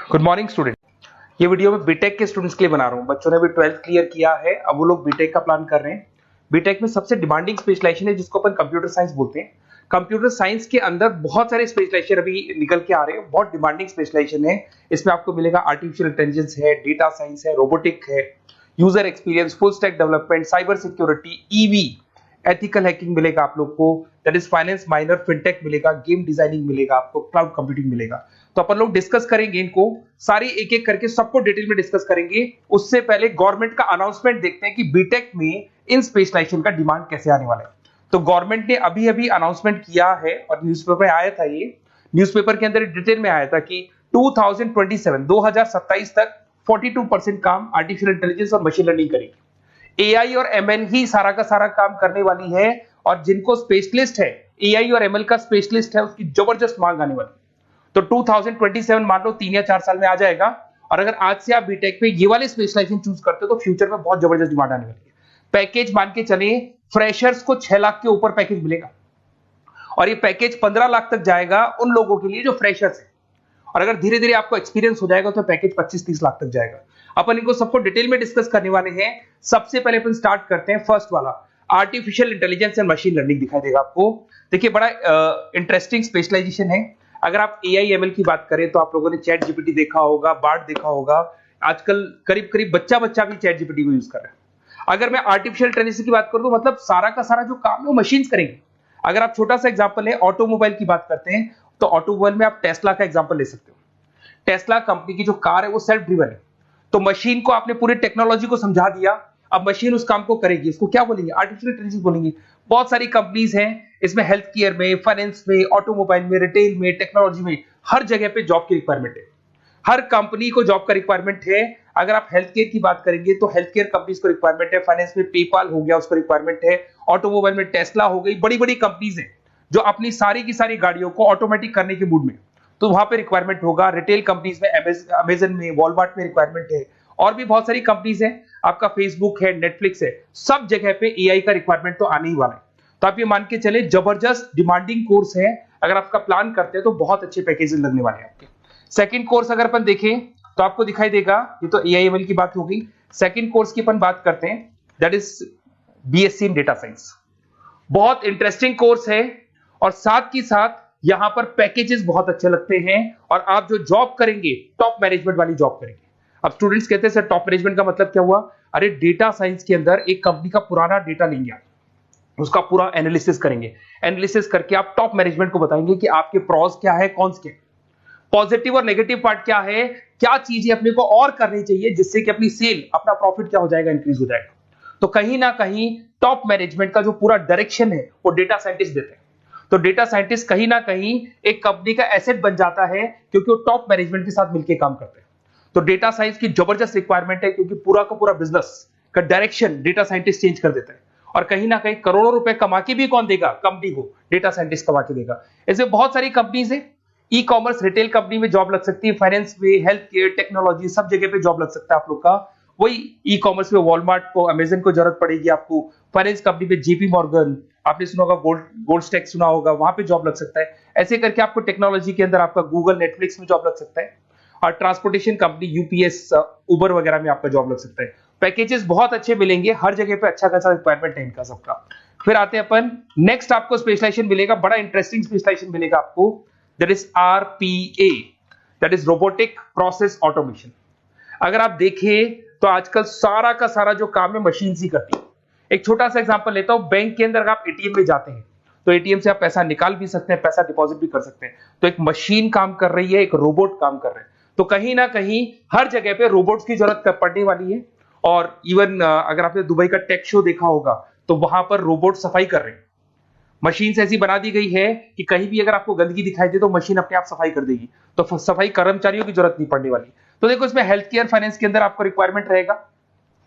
Good morning student. ये video मैं BTech के स्टूडेंट्स के लिए बना रहा हूँ। बच्चों ने भी 12th क्लियर किया है, अब वो लोग बीटेक का प्लान कर रहे हैं। बीटेक में सबसे डिमांडिंग स्पेशलाइजेशन है जिसको अपन कंप्यूटर साइंस बोलते हैं। कंप्यूटर साइंस के अंदर बहुत सारे स्पेशलाइजेशन अभी निकल के आ रहे हैं, बहुत डिमांडिंग स्पेशलाइजेशन है। इसमें आपको मिलेगा आर्टिफिशियल इंटेलिजेंस है, डेटा साइंस है, रोबोटिक है, user experience, full stack development, cyber security, EV, ethical hacking मिलेगा आप लोग को, that is finance minor, fintech मिलेगा, गेम डिजाइनिंग मिलेगा आपको, क्लाउड कंप्यूटिंग मिलेगा। तो अपन लोग डिस्कस करेंगे इनको सारी एक एक करके, सबको डिटेल में डिस्कस करेंगे। उससे पहले गवर्नमेंट का अनाउंसमेंट देखते हैं कि बीटेक में इन स्पेशलाइजेशन का डिमांड कैसे आने वाला है। तो गवर्नमेंट ने अभी अभी अनाउंसमेंट किया है और न्यूज़पेपर में आया था, ये न्यूज़पेपर के अंदर डिटेल में आया था कि 2027 तक 42% काम आर्टिफिशियल इंटेलिजेंस और मशीन लर्निंग करेगी। एआई और एमएल ही सारा का सारा काम करने वाली है, और जिनको स्पेशलिस्ट है, एआई और एमएल का स्पेशलिस्ट है, उसकी जबरदस्त मांग आने वाली है। तो 2027 मान लो 3 या 4 साल में आ जाएगा। और अगर आज से आप बीटेक पे ये वाले स्पेशलाइजेशन चूज करते हो तो फ्यूचर में बहुत जबरदस्त डिमांड आने वाली है। पैकेज मान के चले, फ्रेशर्स को 6 लाख के ऊपर पैकेज मिलेगा, और ये पैकेज 15 लाख तक जाएगा उन लोगों के लिए जो फ्रेशर्स है। और अगर धीरे धीरे आपको एक्सपीरियंस हो जाएगा तो पैकेज 25-30 लाख तक जाएगा। अपन इनको सबको डिटेल में डिस्कस करने वाले हैं। सबसे पहले अपन स्टार्ट करते हैं फर्स्ट वाला, artificial intelligence and machine learning दिखाई देगा आपको। देखिए बड़ा इंटरेस्टिंग स्पेशलाइजेशन है। अगर आप एआई एमएल की बात करें तो आप लोगों ने चैट जीपीटी देखा होगा, बार्ड देखा होगा। आजकल करीब करीब बच्चा भी चैट जीपीटी को यूज कर रहा है। अगर मैं आर्टिफिशियल इंटेलिजेंस की बात करूं तो मतलब सारा का सारा जो काम है वो मशीन्स करेंगे। अगर आप छोटा सा एग्जांपल है, ऑटोमोबाइल की बात करते हैं तो ऑटोमोबाइल में आप टेस्ला का एग्जांपल ले सकते हो। टेस्ला कंपनी की जो कार है वो सेल्फ ड्रिवन है। तो मशीन को आपने पूरी टेक्नोलॉजी को समझा दिया, अब मशीन उस काम को करेगी। इसको क्या बोलेंगे? आर्टिफिशियल इंटेलिजेंस बोलेंगे। बहुत सारी कंपनीज हैं इसमें, हेल्थ केयर में, फाइनेंस में, ऑटोमोबाइल में, रिटेल में, टेक्नोलॉजी में, हर जगह पे जॉब की रिक्वायरमेंट है। हर कंपनी को जॉब का रिक्वायरमेंट है। अगर आप हेल्थ केयर की बात करेंगे तो हेल्थ केयर कंपनीज को रिक्वायरमेंट है, फाइनेंस में पेपाल हो गया उसको रिक्वायरमेंट है, ऑटोमोबाइल में टेस्ला हो गई, बड़ी बड़ी कंपनीज हैं जो अपनी सारी की सारी गाड़ियों को ऑटोमेटिक करने के मूड में, तो वहां पे रिक्वायरमेंट होगा। रिटेल कंपनीज में अमेजन में, वॉलमार्ट में रिक्वायरमेंट है, और भी बहुत सारी कंपनीज हैं, आपका फेसबुक है, नेटफ्लिक्स है, सब जगह पे एआई का रिक्वायरमेंट तो आने ही वाला है। तो आप ये मान के चले जबरदस्त डिमांडिंग कोर्स है। अगर आपका प्लान करते हैं तो बहुत अच्छे पैकेजेस लगने वाले हैं आपके। सेकंड कोर्स अगर अपन देखें तो आपको दिखाई देगा, ये तो एआई एमएल की बात हो गई। सेकंड कोर्स की अपन बात करते हैं, that is BSc in data science. बहुत इंटरेस्टिंग कोर्स है, और साथ ही साथ यहां पर पैकेजेस बहुत अच्छे लगते हैं, और आप जो जॉब करेंगे टॉप मैनेजमेंट वाली जॉब करेंगे। अब स्टूडेंट्स कहते हैं सर टॉप मैनेजमेंट का मतलब क्या हुआ? अरे डेटा साइंस के अंदर एक कंपनी का पुराना डेटा लेंगे आप, उसका पूरा एनालिसिस करेंगे, एनालिसिस करके आप टॉप मैनेजमेंट को बताएंगे कि आपके प्रॉस क्या है, कॉन्स क्या है, पॉजिटिव और नेगेटिव पार्ट क्या है, क्या चीजें अपने को और करनी चाहिए जिससे कि अपनी सेल, अपना प्रॉफिट क्या हो जाएगा, इंक्रीज हो जाएगा। तो कहीं ना कहीं टॉप मैनेजमेंट का जो पूरा डायरेक्शन है वो डेटा साइंटिस्ट देते हैं। तो डेटा साइंटिस्ट कहीं ना कहीं एक कंपनी का एसेट बन जाता है, क्योंकि वो टॉप मैनेजमेंट के साथ मिलकर काम करते हैं। तो डेटा साइंस की जबरदस्त रिक्वायरमेंट है, क्योंकि पूरा का पूरा बिजनेस का डायरेक्शन डेटा साइंटिस्ट चेंज कर देता है। और कहीं ना कहीं करोड़ों रुपए कमा के भी कौन देगा? कंपनी को डेटा साइंटिस्ट कमा के देगा। ऐसे बहुत सारी कंपनीज है, ई कॉमर्स, रिटेल कंपनी में जॉब लग सकती है, फाइनेंस में, हेल्थ केयर, टेक्नोलॉजी, सब जगह पे जॉब लग सकता है आप लोग का। वही ई कॉमर्स में वॉलमार्ट को, अमेजन को जरूरत पड़ेगी आपको। फाइनेंस कंपनी में जेपी मॉर्गन, आपने सुना होगा, गोल्ड स्टैक सुना होगा, वहां पे जॉब लग सकता है। ऐसे करके आपको टेक्नोलॉजी के अंदर आपका गूगल, नेटफ्लिक्स में जॉब लग सकता है। और ट्रांसपोर्टेशन कंपनी, यूपीएस, उबर वगैरह में आपका जॉब लग सकता है। पैकेजेस बहुत अच्छे मिलेंगे, हर जगह पे अच्छा खासा रिक्वायरमेंट है इनका सबका। फिर आते हैं अपन नेक्स्ट, आपको स्पेशलाइजेशन मिलेगा, बड़ा इंटरेस्टिंग स्पेशलाइजेशन मिलेगा आपको, that is RPA, that is robotic process automation. अगर आप देखें तो आजकल सारा का सारा जो काम है मशीन ही करती है। एक छोटा सा एग्जांपल लेता हूं, बैंक के अंदर अगर आप एटीएम में जाते हैं तो एटीएम से आप पैसा निकाल भी सकते हैं, पैसा डिपॉजिट भी कर सकते हैं। तो एक मशीन काम कर रही है, एक रोबोट काम कर रहे हैं। तो कहीं ना कहीं हर जगह पे रोबोट्स की जरूरत पड़ने वाली है। और इवन अगर आपने दुबई का टेक शो देखा होगा तो वहां पर रोबोट सफाई कर रहे हैं। मशीन ऐसी बना दी गई है कि कहीं भी अगर आपको गंदगी दिखाई दे तो मशीन अपने आप सफाई कर देगी, तो सफाई कर्मचारियों की जरूरत नहीं पड़ने वाली। तो देखो इसमें हेल्थ केयर, फाइनेंस के अंदर आपको रिक्वायरमेंट रहेगा,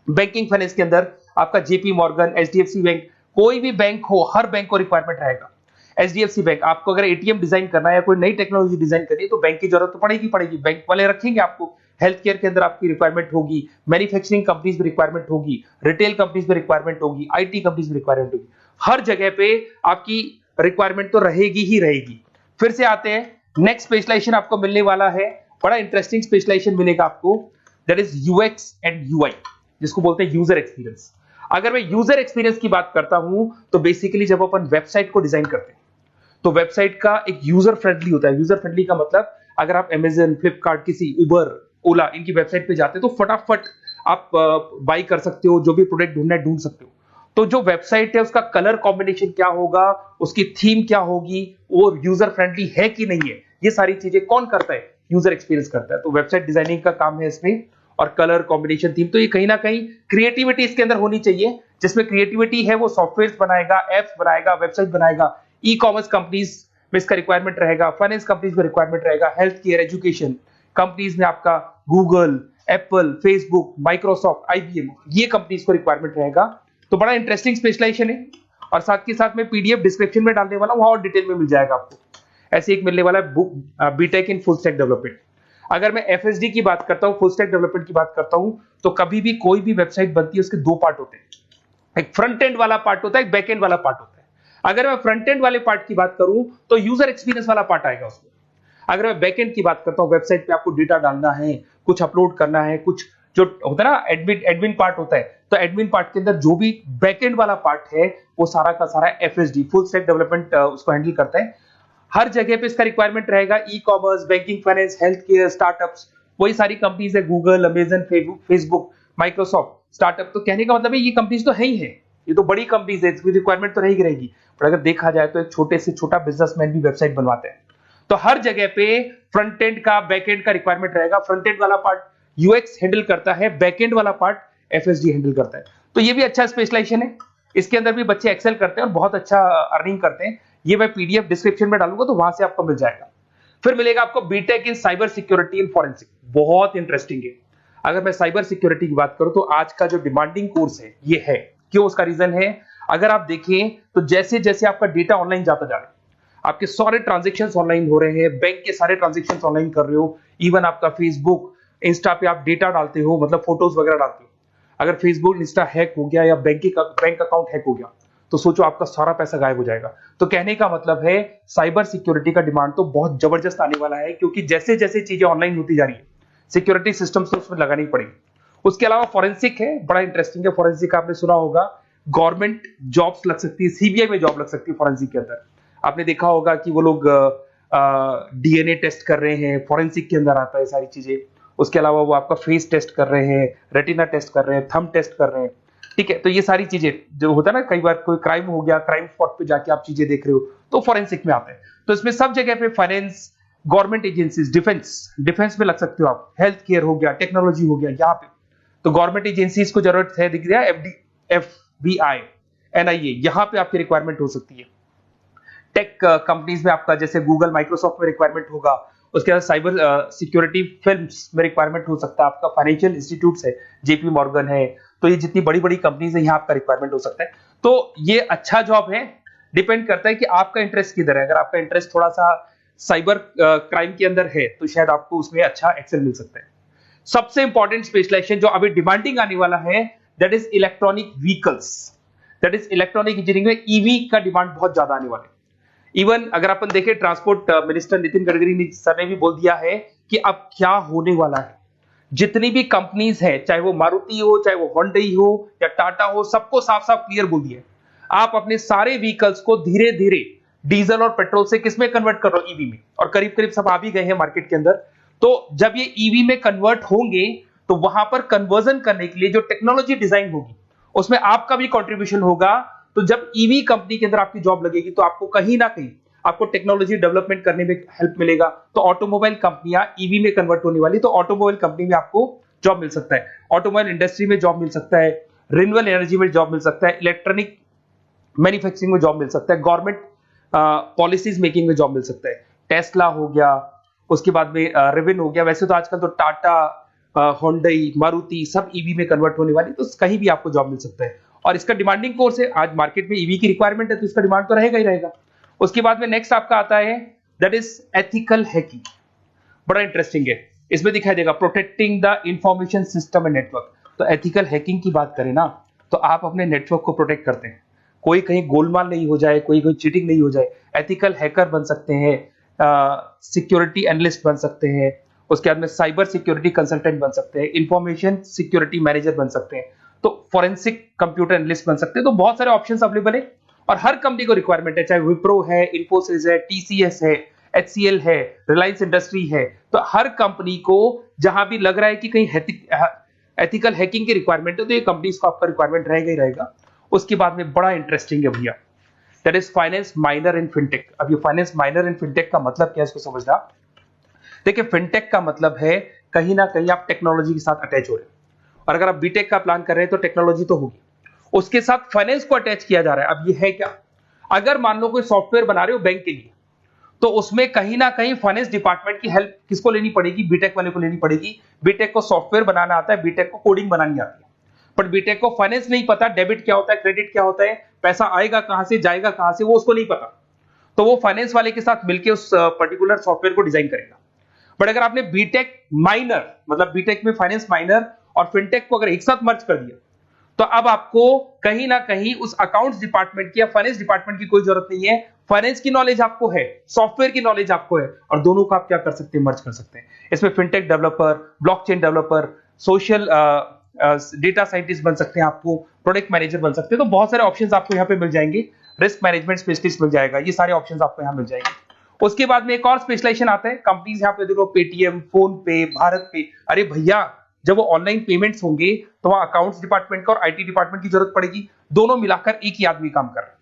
बैंकिंग फाइनेंस के अंदर आपका जेपी मॉर्गन, एचडीएफसी बैंक, कोई भी बैंक हो, हर बैंक को रिक्वायरमेंट रहेगा। एचडीएफसी बैंक, आपको अगर एटीएम डिजाइन करना है या कोई नई टेक्नोलॉजी डिजाइन करनी है तो बैंक की जरूरत तो पड़ेगी, बैंक वाले रखेंगे आपको। हेल्थ केयर के अंदर आपकी रिक्वायरमेंट होगी, मैन्युफैक्चरिंग कंपनीज में रिक्वायरमेंट होगी, रिटेल कंपनीज में रिक्वायरमेंट होगी, आईटी कंपनीज में रिक्वायरमेंट होगी। हर जगह पे आपकी रिक्वायरमेंट तो रहेगी ही रहेगी। फिर से आते हैं, नेक्स्ट स्पेशलाइजेशन आपको मिलने वाला है बड़ा इंटरेस्टिंग स्पेशलाइजेशन मिलेगा आपको, that is UX and UI, जिसको बोलते हैं यूजर एक्सपीरियंस। अगर मैं यूजर एक्सपीरियंस की बात करता हूं तो बेसिकली जब अपन वेबसाइट को डिजाइन करते हैं तो वेबसाइट का एक यूजर फ्रेंडली होता है। यूजर फ्रेंडली का मतलब अगर आप अमेजन, फ्लिपकार्ट, किसी उबर, ओला इनकी वेबसाइट पे जाते हैं तो फटाफट आप बाई कर सकते हो, जो भी प्रोडक्ट ढूंढना है ढूंढ सकते हो। तो जो वेबसाइट है उसका कलर कॉम्बिनेशन क्या होगा, उसकी थीम क्या होगी, वो यूजर फ्रेंडली है कि नहीं है, ये सारी चीजें कौन करता है, यूजर एक्सपीरियंस करता है। तो वेबसाइट डिजाइनिंग का काम है इसमें, और कलर कॉम्बिनेशन, थीम, तो ये कहीं ना कहीं क्रिएटिविटी इसके अंदर होनी चाहिए। जिसमें क्रिएटिविटी है वो सॉफ्टवेयर बनाएगा, एप्स बनाएगा, वेबसाइट बनाएगा। ई कॉमर्स कंपनीज में इसका रिक्वायरमेंट रहेगा, फाइनेंस कंपनीज में रिक्वायरमेंट रहेगा, हेल्थ केयर, एजुकेशन कंपनीज में आपका Google, Apple, Facebook, Microsoft, IBM, ये कंपनीज को रिक्वायरमेंट रहेगा। तो बड़ा इंटरेस्टिंग स्पेशलाइजेशन है, और साथ के साथ में पीडीएफ डिस्क्रिप्शन में डालने वाला हूं, वहां और डिटेल में मिल जाएगा आपको। ऐसे एक मिलने वाला है book, B Tech in full stack development. अगर मैं एफएसडी की बात करता हूं, फुल स्टैक डेवलपमेंट की बात करता हूं, तो कभी भी कोई भी वेबसाइट बनती है उसके दो पार्ट होते हैं, एक फ्रंट एंड वाला पार्ट होता है, एक बैक एंड वाला पार्ट होता है। अगर मैं फ्रंट एंड वाले पार्ट की बात करूं तो यूजर एक्सपीरियंस वाला पार्ट आएगा उसमें। अगर मैं बैक एंड की बात करता हूं, वेबसाइट पे आपको डेटा डालना है, कुछ अपलोड करना है, कुछ जो होता है ना एडमिन पार्ट होता है, तो एडमिन पार्ट के अंदर जो भी बैक एंड वाला पार्ट है वो सारा का सारा एफएसडी, फुल स्टैक डेवलपमेंट, उसको हैंडल करता है। हर जगह पे इसका रिक्वायरमेंट रहेगा। E commerce, banking, finance, health care, startups, वही सारी कंपनीज है, Google, Amazon, Facebook, Microsoft, startup. तो कहने का मतलब है ये कंपनीज तो है ही है, ये तो बड़ी कंपनीज है, इसकी रिक्वायरमेंट तो रहेगी रहेगी। पर अगर देखा जाए तो एक छोटे से छोटा बिजनेसमैन भी वेबसाइट बनवाते हैं। तो हर जगह पे फ्रंट एंड का, बैक एंड का रिक्वायरमेंट रहेगा। फ्रंट एंड वाला पार्ट यूएक्स हैंडल करता है, बैक एंड वाला पार्ट एफएसडी हैंडल करता है। तो ये भी अच्छा स्पेशलाइजेशन है, इसके अंदर भी बच्चे एक्सेल करते हैं और बहुत अच्छा अर्निंग करते हैं। ये मैं पीडीएफ डिस्क्रिप्शन में डालूंगा तो वहां से आपको मिल जाएगा। फिर मिलेगा आपको B Tech in cyber security and forensic, बहुत इंटरेस्टिंग है। अगर मैं साइबर सिक्योरिटी की बात करूं तो आज का जो डिमांडिंग कोर्स है ये है। क्यों? उसका रीजन है, अगर आप देखें तो जैसे जैसे आपका डेटा ऑनलाइन जाता जा रहा है, आपके सारे ट्रांजेक्शंस ऑनलाइन हो रहे हैं, बैंक के सारे ट्रांजेक्शंस ऑनलाइन कर रहे हो, इवन आपका फेसबुक, इंस्टा पे आप डेटा डालते हो, मतलब फोटोज वगैरह डालते हो। अगर फेसबुक, इंस्टा हैक हो गया या बैंक अकाउंट हैक हो गया तो सोचो आपका सारा पैसा गायब हो जाएगा। तो कहने का मतलब है साइबर सिक्योरिटी का डिमांड तो बहुत जबरदस्त आने वाला है, क्योंकि जैसे जैसे चीजें ऑनलाइन होती जा रही है सिक्योरिटी सिस्टम्स तो उसमें लगानी पड़ेगी। उसके अलावा फॉरेंसिक है, बड़ा इंटरेस्टिंग है। फॉरेंसिक आपने सुना होगा, गवर्नमेंट जॉब्स लग सकती है, सीबीआई में जॉब लग सकती है फॉरेंसिक के अंदर। आपने देखा होगा कि वो लोग डीएनए टेस्ट कर रहे हैं, फॉरेंसिक के अंदर आता है सारी चीजें। उसके अलावा वो आपका फेस टेस्ट कर रहे हैं, रेटिना टेस्ट कर रहे हैं, थंब टेस्ट कर रहे हैं, ठीक है। तो ये सारी चीजें जो होता है ना, कई बार कोई क्राइम हो गया, क्राइम स्पॉट पे जाके आप चीजें देख रहे हो तो फॉरेंसिक में आते हैं। तो इसमें सब जगह पे फाइनेंस, गवर्नमेंट एजेंसीज, डिफेंस में लग सकते हो आप, हेल्थ केयर हो गया, टेक्नोलॉजी हो गया, यहाँ पे तो गवर्नमेंट एजेंसीज को जरूरत है, दिख रहा है, एफबीआई, एनआईए, यहाँ पे आपकी रिक्वायरमेंट हो सकती है। टेक कंपनीज में आपका जैसे गूगल, माइक्रोसॉफ्ट में रिक्वायरमेंट होगा। उसके बाद साइबर सिक्योरिटी फिल्म्स में रिक्वायरमेंट हो सकता है आपका, फाइनेंशियल इंस्टीट्यूट्स है, जेपी मॉर्गन है, तो ये जितनी बड़ी बड़ी कंपनीज है यहाँ आपका रिक्वायरमेंट हो सकता है। तो ये अच्छा जॉब है, डिपेंड करता है कि आपका इंटरेस्ट किधर है। अगर आपका इंटरेस्ट थोड़ा सा साइबर क्राइम के अंदर है तो शायद आपको उसमें अच्छा एक्सेल मिल सकता है। सबसे इंपॉर्टेंट स्पेशलाइजेशन जो अभी डिमांडिंग आने वाला है, that is electronic vehicles, that is electronic engineering में ईवी का डिमांड बहुत ज्यादा आने वाला है। इवन अगर अपन देखें, transport minister Nitin Gadkari sir ने भी बोल दिया है कि अब क्या होने वाला है, जितनी भी कंपनीज है, चाहे वो मारुति हो, चाहे वो होंडई हो या टाटा हो, सबको साफ साफ क्लियर बोल दिया है, आप अपने सारे व्हीकल्स को धीरे धीरे डीजल और पेट्रोल से किसमें कन्वर्ट कर रहे हो, ईवी में। और करीब करीब सब आ भी गए हैं मार्केट के अंदर। तो जब ये ईवी में कन्वर्ट होंगे तो वहां पर कन्वर्जन करने के लिए जो टेक्नोलॉजी डिजाइन होगी उसमें आपका भी कंट्रीब्यूशन होगा। तो जब ईवी कंपनी के अंदर आपकी जॉब लगेगी तो आपको कहीं ना कहीं आपको टेक्नोलॉजी डेवलपमेंट करने में हेल्प मिलेगा। तो ऑटोमोबाइल कंपनियां ईवी में कन्वर्ट होने वाली, तो ऑटोमोबाइल कंपनी में आपको जॉब मिल सकता है, ऑटोमोबाइल इंडस्ट्री में जॉब मिल सकता है, रिन्यूएबल एनर्जी में जॉब मिल सकता है, इलेक्ट्रॉनिक मैन्युफैक्चरिंग में जॉब मिल सकता है, गवर्नमेंट पॉलिसीज मेकिंग में जॉब मिल सकता है, टेस्ला हो गया, उसके बाद में रिविन हो गया। वैसे तो आजकल तो टाटा, होंडई, मारुति सब ईवी में कन्वर्ट होने वाली, तो कहीं भी आपको जॉब मिल सकता है। और इसका डिमांडिंग कोर्स है, आज मार्केट में ईवी की रिक्वायरमेंट है तो इसका डिमांड तो रहेगा ही रहेगा। उसके बाद में नेक्स्ट आपका आता है, दैट इज एथिकल हैकिंग, बड़ा इंटरेस्टिंग है। इसमें दिखाई देगा protecting the information system and network. तो एथिकल हैकिंग की बात करें ना, तो आप अपने नेटवर्क को प्रोटेक्ट करते हैं, कोई कहीं गोलमाल नहीं हो जाए, कोई चीटिंग नहीं हो जाए। एथिकल हैकर बन सकते हैं, सिक्योरिटी एनालिस्ट बन सकते हैं, उसके बाद में साइबर सिक्योरिटी कंसल्टेंट बन सकते हैं, इंफॉर्मेशन सिक्योरिटी मैनेजर बन सकते हैं, तो फोरेंसिक कंप्यूटर एनालिस्ट बन सकते हैं। तो बहुत सारे ऑप्शंस अवेलेबल है और हर कंपनी को रिक्वायरमेंट है, चाहे विप्रो है, इन्फोसिस है, टीसीएस है, एचसीएल है, रिलायंस इंडस्ट्री है। तो हर कंपनी को जहां भी लग रहा है कि कहीं एथिकल हैकिंग की रिक्वायरमेंट है तो ये कंपनीज को आपका रिक्वायरमेंट रहेगा ही रहेगा। उसके बाद में बड़ा इंटरेस्टिंग है भैया, that is finance minor in fintech. अब ये फाइनेंस माइनर इन फिनटेक का मतलब क्या है इसको समझना। देखिए फिनटेक का मतलब है कहीं ना कहीं आप टेक्नोलॉजी के साथ अटैच हो रहे हैं, और अगर आप बीटेक का प्लान कर रहे हैं तो टेक्नोलॉजी तो होगी, उसके साथ फाइनेंस को अटैच किया जा रहा है। अब ये है क्या, अगर मान लो कोई सॉफ्टवेयर बना रहे हो बैंक के लिए, तो उसमें कहीं ना कहीं फाइनेंस डिपार्टमेंट की हेल्प किसको लेनी पड़ेगी, बीटेक वाले को लेनी पड़ेगी। बीटेक को सॉफ्टवेयर बनाना आता है, बीटेक को कोडिंग बनानी आती है, बट बीटेक को फाइनेंस नहीं पता, डेबिट क्या होता है, क्रेडिट क्या होता है, पैसा आएगा कहां से जाएगा कहां से, वो उसको नहीं पता। तो वो फाइनेंस वाले के साथ मिलकर उस पर्टिकुलर सॉफ्टवेयर को डिजाइन करेगा। बट अगर आपने बीटेक माइनर, मतलब बीटेक में फाइनेंस माइनर और फिनटेक को अगर एक साथ मर्ज कर दिया, तो अब आपको कहीं ना कहीं उस अकाउंट्स डिपार्टमेंट की या फाइनेंस डिपार्टमेंट की कोई जरूरत नहीं है। फाइनेंस की नॉलेज आपको है, सॉफ्टवेयर की नॉलेज आपको है, और दोनों को आप क्या कर सकते हैं, मर्ज कर सकते हैं। इसमें fintech developer, blockchain developer, social data scientist बन सकते हैं, आपको प्रोडक्ट मैनेजर बन सकते हैं। तो बहुत सारे ऑप्शंस आपको यहाँ पे मिल जाएंगे, रिस्क मैनेजमेंट स्पेशलिस्ट मिल जाएगा, ये सारे ऑप्शंस आपको यहाँ मिल जाएंगे। उसके बाद में एक और स्पेशलाइजेशन आता है, कंपनीज यहाँ पे देखो पेटीएम, फोन पे, भारत पे। अरे भैया जब वो ऑनलाइन पेमेंट्स होंगे तो वहां अकाउंट्स डिपार्टमेंट का और आईटी डिपार्टमेंट की जरूरत पड़ेगी, दोनों मिलाकर एक ही आदमी काम कर रहा है,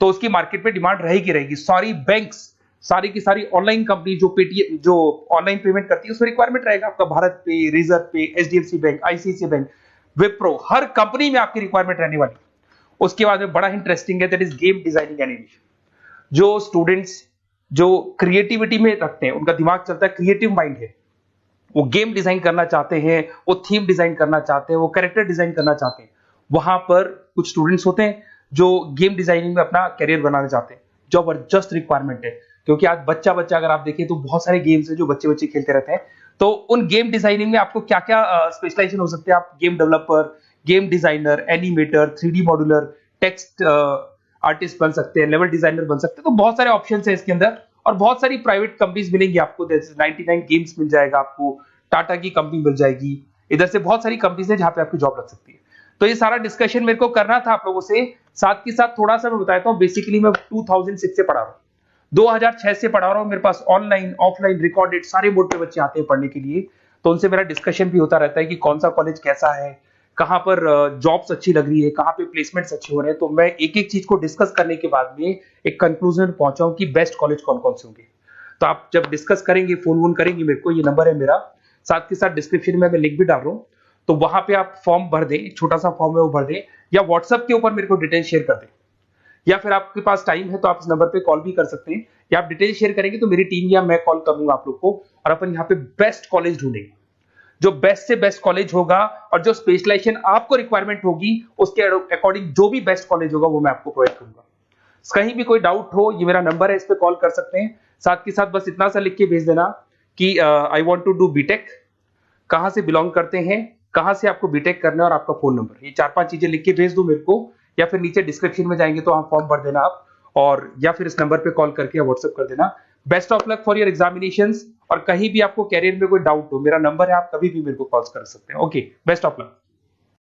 तो उसकी मार्केट में डिमांड रहेगी रहेगी। सारी बैंक्स, सारी की सारी ऑनलाइन कंपनी जो पेटीएम, जो ऑनलाइन पेमेंट करती है, उसमें रिक्वायरमेंट रहेगा आपका भारत पे, Razorpay, HDFC bank, ICICI bank, Wipro, हर कंपनी में आपकी रिक्वायरमेंट रहने वाली। उसके बाद में बड़ा इंटरेस्टिंग है, that is game designing animation. जो स्टूडेंट्स जो क्रिएटिविटी में रखते हैं, उनका दिमाग चलता है, क्रिएटिव माइंड है, वो गेम डिजाइन करना चाहते हैं, वो थीम डिजाइन करना चाहते हैं, वो कैरेक्टर डिजाइन करना चाहते हैं, वहां पर कुछ स्टूडेंट्स होते हैं जो गेम डिजाइनिंग में अपना करियर बनाना चाहते हैं। जबरदस्त रिक्वायरमेंट है, क्योंकि आज बच्चा बच्चा अगर आप देखें तो बहुत सारे गेम्स हैं जो बच्चे बच्चे खेलते रहते हैं। तो उन गेम डिजाइनिंग में आपको क्या क्या स्पेशलाइजेशन हो सकते हैं, आप game developer, game designer, animator, 3D modular, text artist बन सकते हैं, लेवल डिजाइनर बन सकते हैं। तो बहुत सारे ऑप्शन है इसके अंदर, और बहुत सारी प्राइवेट कंपनीज मिलेंगी आपको, जैसे 99 गेम्स मिल जाएगा आपको, टाटा की कंपनी मिल जाएगी, इधर से बहुत सारी कंपनीज है जहां पे आपकी जॉब लग सकती है। तो ये सारा डिस्कशन मेरे को करना था आप लोगों से, साथ के साथ थोड़ा सा मैं बताता हूँ। बेसिकली मैं 2006 से पढ़ा रहा हूँ, 2006 से पढ़ा रहा हूँ, मेरे पास ऑनलाइन ऑफलाइन रिकॉर्डेड सारे मोड पे बच्चे आते हैं पढ़ने के लिए, तो उनसे मेरा डिस्कशन भी होता रहता है कि कौन सा कॉलेज कैसा है, कहाँ पर जॉब्स अच्छी लग रही है, कहाँ पे प्लेसमेंट्स अच्छे हो रहे हैं। तो मैं एक एक चीज को डिस्कस करने के बाद में एक कंक्लूजन पहुंचा हूं कि बेस्ट कॉलेज कौन कौन से होंगे। तो आप जब डिस्कस करेंगे, फोन वोन करेंगे मेरे को, ये नंबर है मेरा, साथ के साथ डिस्क्रिप्शन में मैं लिंक भी डाल रहा हूँ, तो वहां पे आप फॉर्म भर दें, एक छोटा सा फॉर्म है वो भर दें, या व्हाट्सएप के ऊपर मेरे को डिटेल शेयर कर दें, या फिर आपके पास टाइम है तो आप इस नंबर पे कॉल भी कर सकते हैं, या आप डिटेल शेयर करेंगे तो मेरी टीम या मैं कॉल करूंगा आप लोग को, और अपन यहाँ पे बेस्ट कॉलेज ढूंढेंगे। जो बेस्ट से बेस्ट कॉलेज होगा और जो स्पेशलाइजेशन आपको रिक्वायरमेंट होगी उसके अकॉर्डिंग जो भी बेस्ट कॉलेज होगा वो मैं आपको प्रोवाइड करूंगा। कहीं भी कोई डाउट हो, ये मेरा नंबर है, इस पे कॉल कर सकते हैं। साथ के साथ बस इतना सा लिख के भेज देना कि I want to do B Tech, कहां से बिलोंग करते हैं, कहां से आपको बीटेक करना है, और आपका फोन नंबर, ये 4-5 चीजें लिख के भेज दो मेरे को, या फिर नीचे डिस्क्रिप्शन में जाएंगे तो आप फॉर्म भर देना आप, और या फिर इस नंबर पे कॉल करके व्हाट्सएप कर देना। Best of luck for your examinations, और कहीं भी आपको कैरियर में कोई डाउट हो, मेरा नंबर है, आप कभी भी मेरे को कॉल कर सकते हैं। Okay, best of luck.